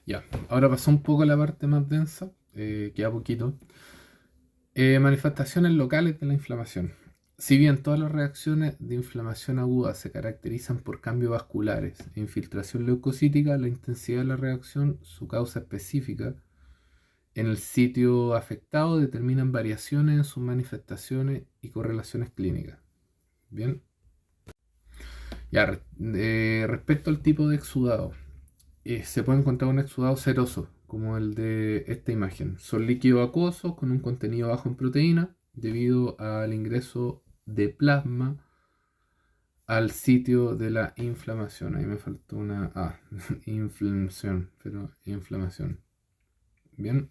Ya, ahora pasó un poco a la parte más densa, queda poquito. Manifestaciones locales de la inflamación. Si bien todas las reacciones de inflamación aguda se caracterizan por cambios vasculares e infiltración leucocítica, la intensidad de la reacción, su causa específica, en el sitio afectado determinan variaciones en sus manifestaciones y correlaciones clínicas. Bien, ya, respecto al tipo de exudado, se puede encontrar un exudado seroso, como el de esta imagen. Son líquidos acuosos con un contenido bajo en proteína debido al ingreso de plasma al sitio de la inflamación. Ahí me faltó una A, inflamación, pero inflamación. Bien,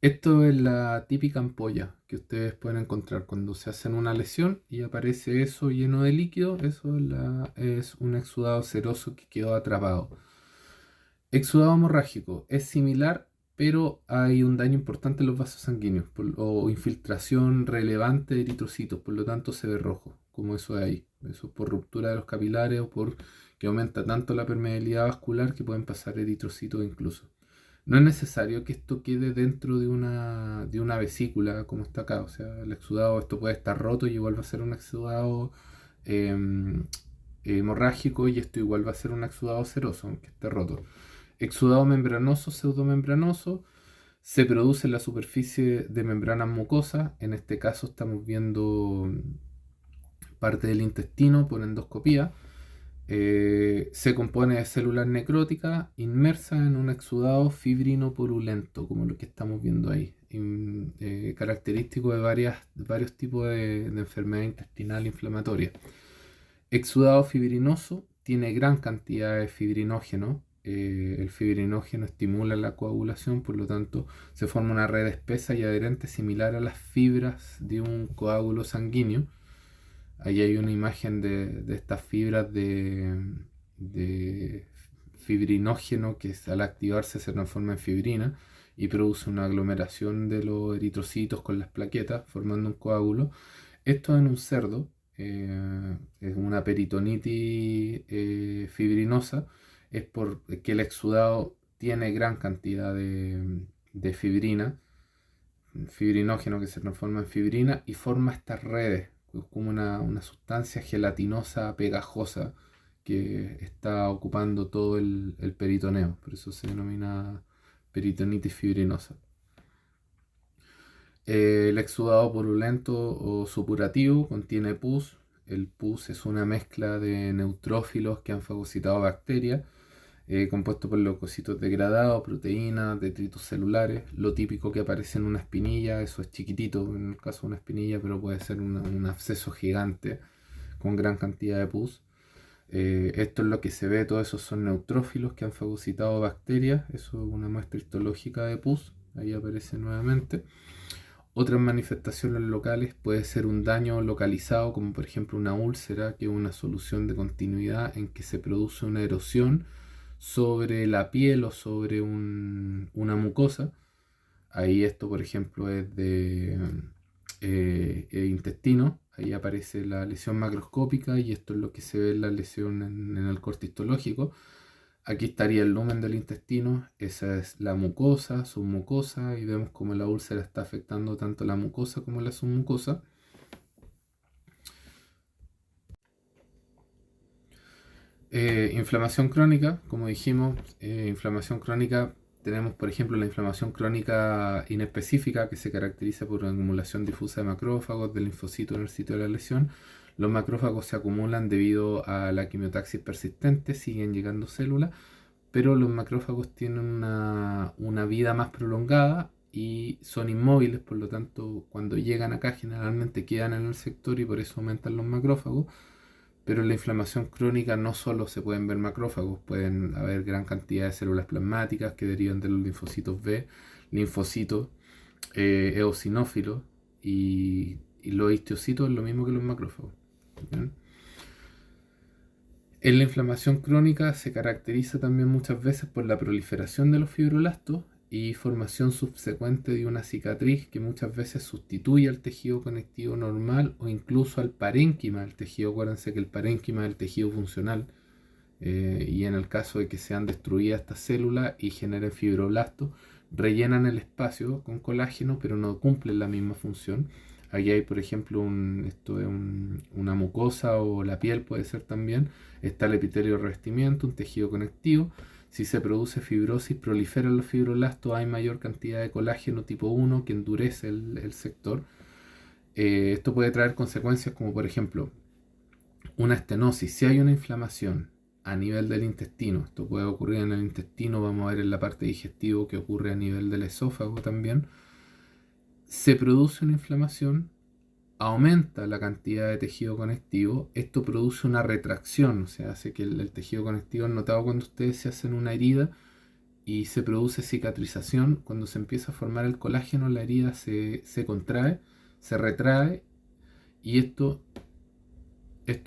esto es la típica ampolla que ustedes pueden encontrar cuando se hacen una lesión y aparece eso lleno de líquido. Eso es un exudado seroso que quedó atrapado. Exudado hemorrágico es similar, pero hay un daño importante en los vasos sanguíneos o infiltración relevante de eritrocitos, por lo tanto se ve rojo, como eso de ahí. Eso por ruptura de los capilares o por que aumenta tanto la permeabilidad vascular que pueden pasar eritrocitos incluso. No es necesario que esto quede dentro de una vesícula como está acá. O sea, el exudado, esto puede estar roto y igual va a ser un exudado em, hemorrágico y esto igual va a ser un exudado seroso, aunque esté roto. Exudado membranoso, pseudomembranoso, se produce en la superficie de membranas mucosas. En este caso estamos viendo parte del intestino por endoscopía. Se compone de células necróticas inmersas en un exudado fibrino purulento, como lo que estamos viendo ahí, característico de varios tipos de enfermedad intestinal inflamatoria. Exudado fibrinoso tiene gran cantidad de fibrinógeno. El fibrinógeno estimula la coagulación, por lo tanto se forma una red espesa y adherente similar a las fibras de un coágulo sanguíneo. Ahí hay una imagen de estas fibras de fibrinógeno que al activarse se transforma en fibrina y produce una aglomeración de los eritrocitos con las plaquetas formando un coágulo. Esto en un cerdo es una peritonitis fibrinosa, es porque el exudado tiene gran cantidad de fibrina, fibrinógeno que se transforma en fibrina y forma estas redes, como una sustancia gelatinosa pegajosa que está ocupando todo el peritoneo. Por eso se denomina peritonitis fibrinosa. El exudado purulento o supurativo contiene pus. El pus es una mezcla de neutrófilos que han fagocitado bacterias, compuesto por leucocitos degradados, proteínas, detritos celulares. Lo típico que aparece en una espinilla, eso es chiquitito en el caso de una espinilla, pero puede ser un absceso gigante con gran cantidad de pus. Esto es lo que se ve, todos esos son neutrófilos que han fagocitado bacterias. Eso es una muestra histológica de pus, ahí aparece nuevamente. Otras manifestaciones locales puede ser un daño localizado, como por ejemplo una úlcera, que es una solución de continuidad en que se produce una erosión sobre la piel o sobre una mucosa. Ahí esto, por ejemplo, es de intestino. Ahí aparece la lesión macroscópica y esto es lo que se ve en la lesión en el corte histológico. Aquí estaría el lumen del intestino, esa es la mucosa, submucosa, y vemos cómo la úlcera está afectando tanto la mucosa como la submucosa. Inflamación crónica, como dijimos, inflamación crónica, tenemos por ejemplo la inflamación crónica inespecífica que se caracteriza por una acumulación difusa de macrófagos, de linfocitos en el sitio de la lesión. Los macrófagos se acumulan debido a la quimiotaxis persistente, siguen llegando células, pero los macrófagos tienen una vida más prolongada y son inmóviles, por lo tanto, cuando llegan acá generalmente quedan en el sector y por eso aumentan los macrófagos. Pero en la inflamación crónica no solo se pueden ver macrófagos, pueden haber gran cantidad de células plasmáticas que derivan de los linfocitos B, linfocitos eosinófilos y los histocitos es lo mismo que los macrófagos. ¿Bien? En la inflamación crónica se caracteriza también muchas veces por la proliferación de los fibroblastos y formación subsecuente de una cicatriz que muchas veces sustituye al tejido conectivo normal o incluso al parénquima del tejido. Acuérdense que el parénquima es el tejido funcional, Y en el caso de que sean destruidas estas células y generen fibroblastos, rellenan el espacio con colágeno, pero no cumplen la misma función. Aquí hay, por ejemplo, una mucosa o la piel puede ser también. Está el epitelio de revestimiento, un tejido conectivo. Si se produce fibrosis, proliferan los fibroblastos, hay mayor cantidad de colágeno tipo 1 que endurece el sector. Esto puede traer consecuencias como, por ejemplo, una estenosis. Si hay una inflamación a nivel del intestino, esto puede ocurrir en el intestino, vamos a ver en la parte digestiva que ocurre a nivel del esófago también, se produce una inflamación, aumenta la cantidad de tejido conectivo, esto produce una retracción, o sea, hace que el tejido conectivo, han notado cuando ustedes se hacen una herida y se produce cicatrización, cuando se empieza a formar el colágeno, la herida se contrae, se retrae y esto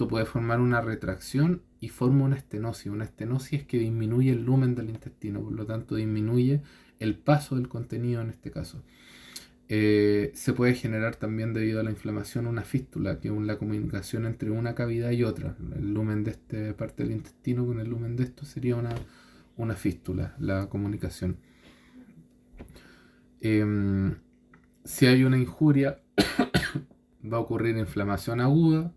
puede formar una retracción y forma una estenosis. Una estenosis es que disminuye el lumen del intestino, por lo tanto disminuye el paso del contenido en este caso. Se puede generar también debido a la inflamación una fístula, que es la comunicación entre una cavidad y otra. El lumen de esta parte del intestino con el lumen de esto sería una fístula, la comunicación. Si hay una injuria, va a ocurrir inflamación aguda.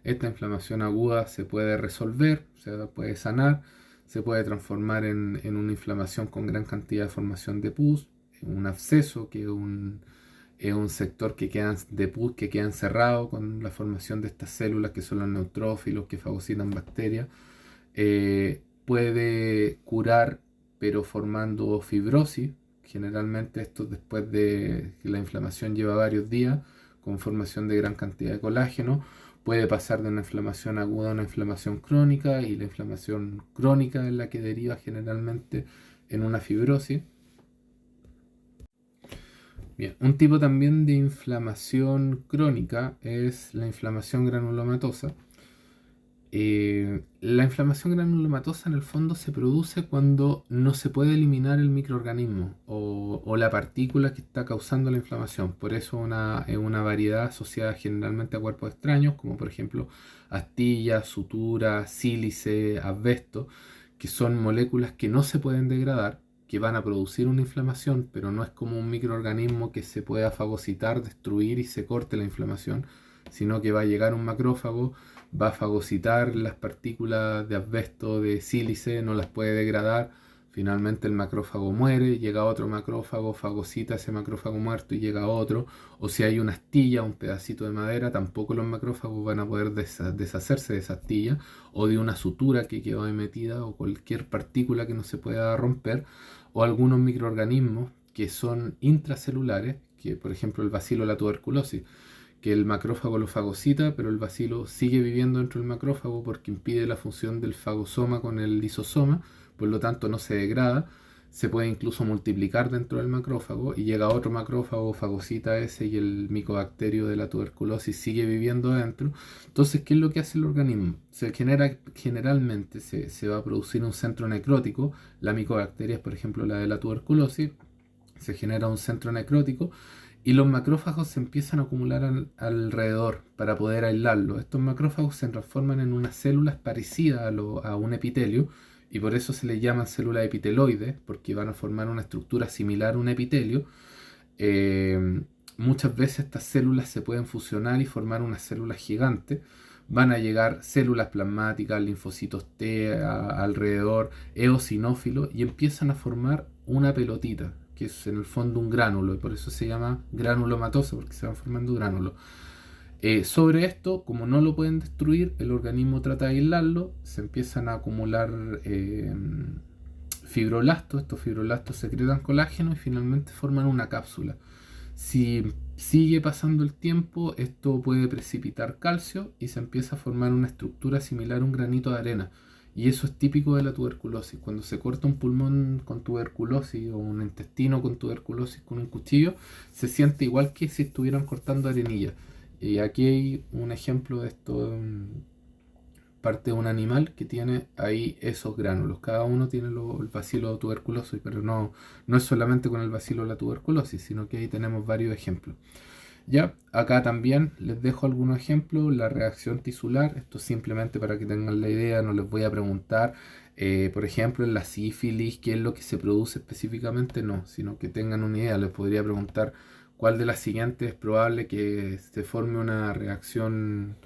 Esta inflamación aguda se puede resolver, se puede sanar, se puede transformar en una inflamación con gran cantidad de formación de pus, un absceso, que es un sector de pus que queda encerrado con la formación de estas células que son los neutrófilos que fagocitan bacterias. Puede curar, pero formando fibrosis. Generalmente esto después de que la inflamación lleva varios días, con formación de gran cantidad de colágeno. Puede pasar de una inflamación aguda a una inflamación crónica, y la inflamación crónica es la que deriva generalmente en una fibrosis. Bien, un tipo también de inflamación crónica es la inflamación granulomatosa. La inflamación granulomatosa en el fondo se produce cuando no se puede eliminar el microorganismo o la partícula que está causando la inflamación. Por eso es una variedad asociada generalmente a cuerpos extraños, como por ejemplo astillas, sutura, sílice, asbesto, que son moléculas que no se pueden degradar, que van a producir una inflamación, pero no es como un microorganismo que se pueda fagocitar, destruir y se corte la inflamación, sino que va a llegar un macrófago, va a fagocitar las partículas de asbesto, de sílice, no las puede degradar. Finalmente el macrófago muere, llega otro macrófago, fagocita ese macrófago muerto y llega otro. O si hay una astilla, un pedacito de madera, tampoco los macrófagos van a poder deshacerse de esa astilla o de una sutura que quedó ahí metida o cualquier partícula que no se pueda romper, o algunos microorganismos que son intracelulares, que por ejemplo el bacilo de la tuberculosis, que el macrófago lo fagocita, pero el bacilo sigue viviendo dentro del macrófago porque impide la función del fagosoma con el lisosoma, por lo tanto no se degrada, se puede incluso multiplicar dentro del macrófago y llega otro macrófago, fagocita ese y el micobacterio de la tuberculosis sigue viviendo adentro. Entonces, ¿qué es lo que hace el organismo? Generalmente se va a producir un centro necrótico, la micobacteria es por ejemplo la de la tuberculosis, se genera un centro necrótico y los macrófagos se empiezan a acumular alrededor para poder aislarlo. Estos macrófagos se transforman en unas células parecidas a un epitelio y por eso se les llaman células epiteloides, porque van a formar una estructura similar a un epitelio. Muchas veces estas células se pueden fusionar y formar unas células gigantes. Van a llegar células plasmáticas, linfocitos T alrededor, eosinófilos, y empiezan a formar una pelotita, que es en el fondo un gránulo, y por eso se llama granulomatosa, porque se van formando gránulos. Sobre esto, como no lo pueden destruir, el organismo trata de aislarlo, se empiezan a acumular fibroblastos, estos fibroblastos secretan colágeno y finalmente forman una cápsula. Si sigue pasando el tiempo, esto puede precipitar calcio y se empieza a formar una estructura similar a un granito de arena. Y eso es típico de la tuberculosis. Cuando se corta un pulmón con tuberculosis o un intestino con tuberculosis con un cuchillo, se siente igual que si estuvieran cortando arenilla. Y aquí hay un ejemplo de esto, parte de un animal que tiene ahí esos gránulos. Cada uno tiene el bacilo tuberculosis, pero no es solamente con el bacilo de la tuberculosis, sino que ahí tenemos varios ejemplos. Ya, acá también les dejo algunos ejemplos. La reacción tisular, esto simplemente para que tengan la idea, no les voy a preguntar, por ejemplo, en la sífilis, qué es lo que se produce específicamente, no, sino que tengan una idea. Les podría preguntar cuál de las siguientes es probable que se forme una reacción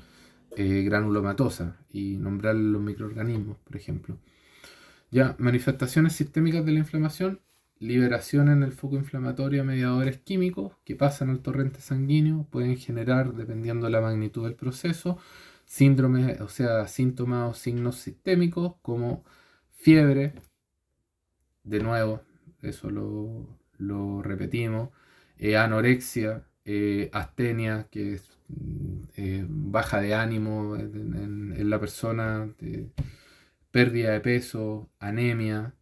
granulomatosa y nombrar los microorganismos, por ejemplo. Ya, manifestaciones sistémicas de la inflamación, liberación en el foco inflamatorio de mediadores químicos que pasan al torrente sanguíneo, pueden generar, dependiendo de la magnitud del proceso, síndromes, o sea, síntomas o signos sistémicos como fiebre, de nuevo, eso lo repetimos, anorexia, astenia, que es baja de ánimo en la persona, pérdida de peso, anemia.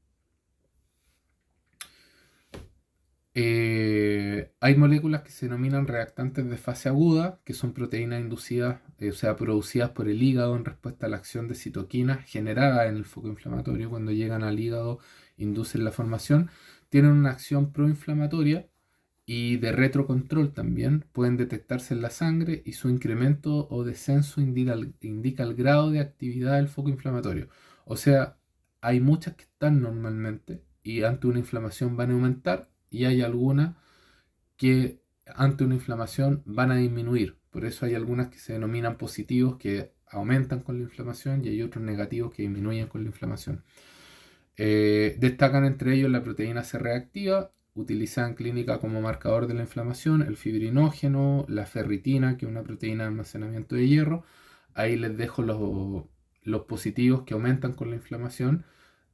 Hay moléculas que se denominan reactantes de fase aguda, que son proteínas inducidas, o sea, producidas por el hígado en respuesta a la acción de citoquinas generadas en el foco inflamatorio. Cuando llegan al hígado, inducen la formación. Tienen una acción proinflamatoria y de retrocontrol también. Pueden detectarse en la sangre y su incremento o descenso indica el grado de actividad del foco inflamatorio. O sea, hay muchas que están normalmente y ante una inflamación van a aumentar y hay algunas que ante una inflamación van a disminuir. Por eso hay algunas que se denominan positivos que aumentan con la inflamación y hay otros negativos que disminuyen con la inflamación. Destacan entre ellos la proteína C reactiva, utilizada en clínica como marcador de la inflamación, el fibrinógeno, la ferritina, que es una proteína de almacenamiento de hierro. Ahí les dejo los positivos que aumentan con la inflamación,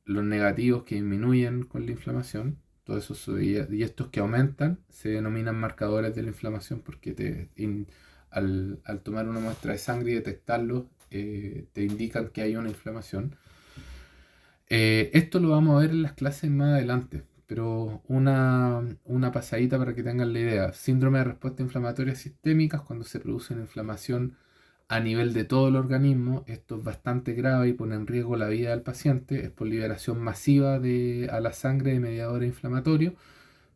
los negativos que disminuyen con la inflamación. Todo eso y estos que aumentan se denominan marcadores de la inflamación porque al tomar una muestra de sangre y detectarlo, te indican que hay una inflamación. Esto lo vamos a ver en las clases más adelante, pero una pasadita para que tengan la idea. Síndrome de respuesta inflamatoria sistémica, cuando se produce una inflamación a nivel de todo el organismo. Esto es bastante grave y pone en riesgo la vida del paciente. Es por liberación masiva a la sangre de mediadores inflamatorios,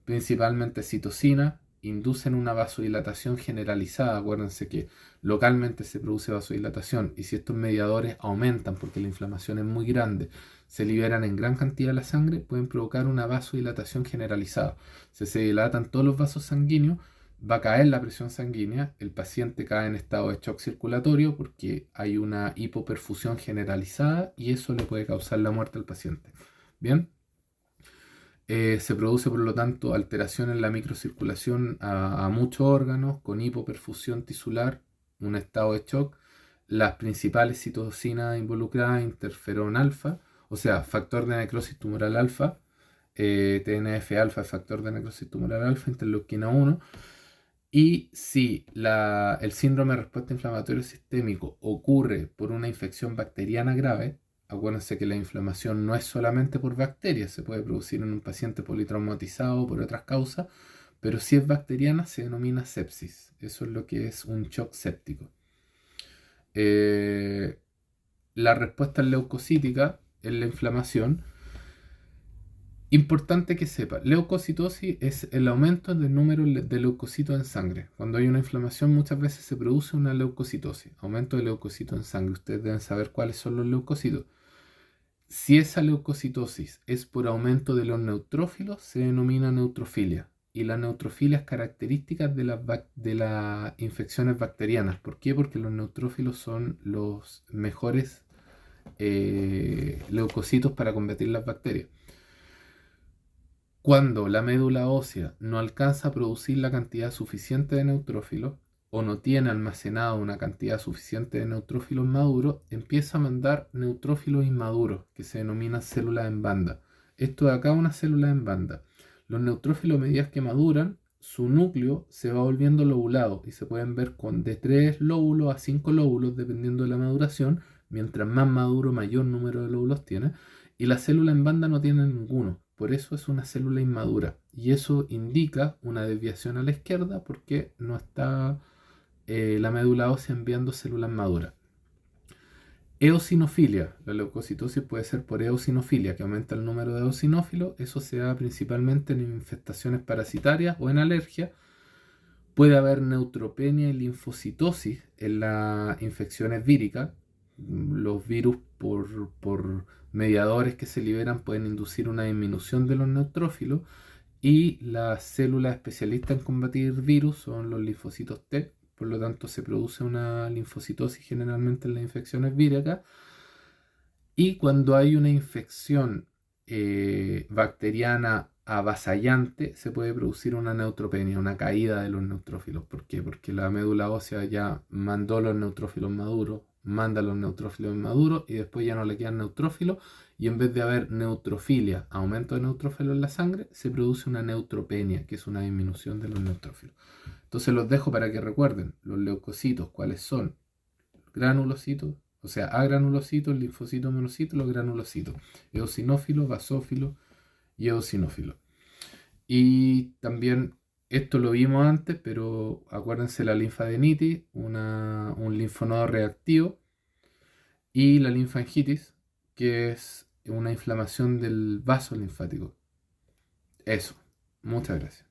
principalmente citocina, inducen una vasodilatación generalizada. Acuérdense que localmente se produce vasodilatación y si estos mediadores aumentan porque la inflamación es muy grande, se liberan en gran cantidad de la sangre, pueden provocar una vasodilatación generalizada. Si se dilatan todos los vasos sanguíneos, va a caer la presión sanguínea, el paciente cae en estado de shock circulatorio porque hay una hipoperfusión generalizada y eso le puede causar la muerte al paciente. Bien. Se produce, por lo tanto, alteración en la microcirculación a muchos órganos con hipoperfusión tisular, un estado de shock. Las principales citocinas involucradas, interferón alfa, o sea, factor de necrosis tumoral alfa, TNF alfa, factor de necrosis tumoral alfa, interleuquina 1. Y si el síndrome de respuesta inflamatoria sistémico ocurre por una infección bacteriana grave, acuérdense que la inflamación no es solamente por bacterias, se puede producir en un paciente politraumatizado o por otras causas, pero si es bacteriana se denomina sepsis. Eso es lo que es un shock séptico. La respuesta leucocítica en la inflamación. Importante que sepa, leucocitosis es el aumento del número de leucocitos en sangre. Cuando hay una inflamación muchas veces se produce una leucocitosis, aumento de leucocitos en sangre. Ustedes deben saber cuáles son los leucocitos. Si esa leucocitosis es por aumento de los neutrófilos, se denomina neutrofilia. Y la neutrofilia es característica de las infecciones bacterianas. ¿Por qué? Porque los neutrófilos son los mejores leucocitos para combatir las bacterias. Cuando la médula ósea no alcanza a producir la cantidad suficiente de neutrófilos o no tiene almacenado una cantidad suficiente de neutrófilos maduros, empieza a mandar neutrófilos inmaduros, que se denominan células en banda. Esto de acá es una célula en banda. Los neutrófilos, a medida que maduran, su núcleo se va volviendo lobulado y se pueden ver con de 3 lóbulos a 5 lóbulos dependiendo de la maduración. Mientras más maduro, mayor número de lóbulos tiene. Y la célula en banda no tiene ninguno. Por eso es una célula inmadura. Y eso indica una desviación a la izquierda porque no está la médula ósea enviando células maduras. Eosinofilia. La leucocitosis puede ser por eosinofilia, que aumenta el número de eosinófilos. Eso se da principalmente en infestaciones parasitarias o en alergia. Puede haber neutropenia y linfocitosis en las infecciones víricas. Los virus por mediadores que se liberan pueden inducir una disminución de los neutrófilos y las células especialistas en combatir virus son los linfocitos T. Por lo tanto, se produce una linfocitosis generalmente en las infecciones víricas. Y cuando hay una infección bacteriana avasallante, se puede producir una neutropenia, una caída de los neutrófilos. ¿Por qué? Porque la médula ósea ya mandó los neutrófilos maduros, manda los neutrófilos maduros y después ya no le quedan neutrófilos. Y en vez de haber neutrofilia, aumento de neutrófilos en la sangre, se produce una neutropenia, que es una disminución de los neutrófilos. Entonces los dejo para que recuerden los leucocitos, cuáles son: granulocitos, o sea, agranulocitos, linfocitos, monocitos, los granulocitos, eosinófilos, basófilos y eosinófilos. Y también esto lo vimos antes, pero acuérdense la linfadenitis, un linfonodo reactivo, y la linfangitis, que es una inflamación del vaso linfático. Eso. Muchas gracias.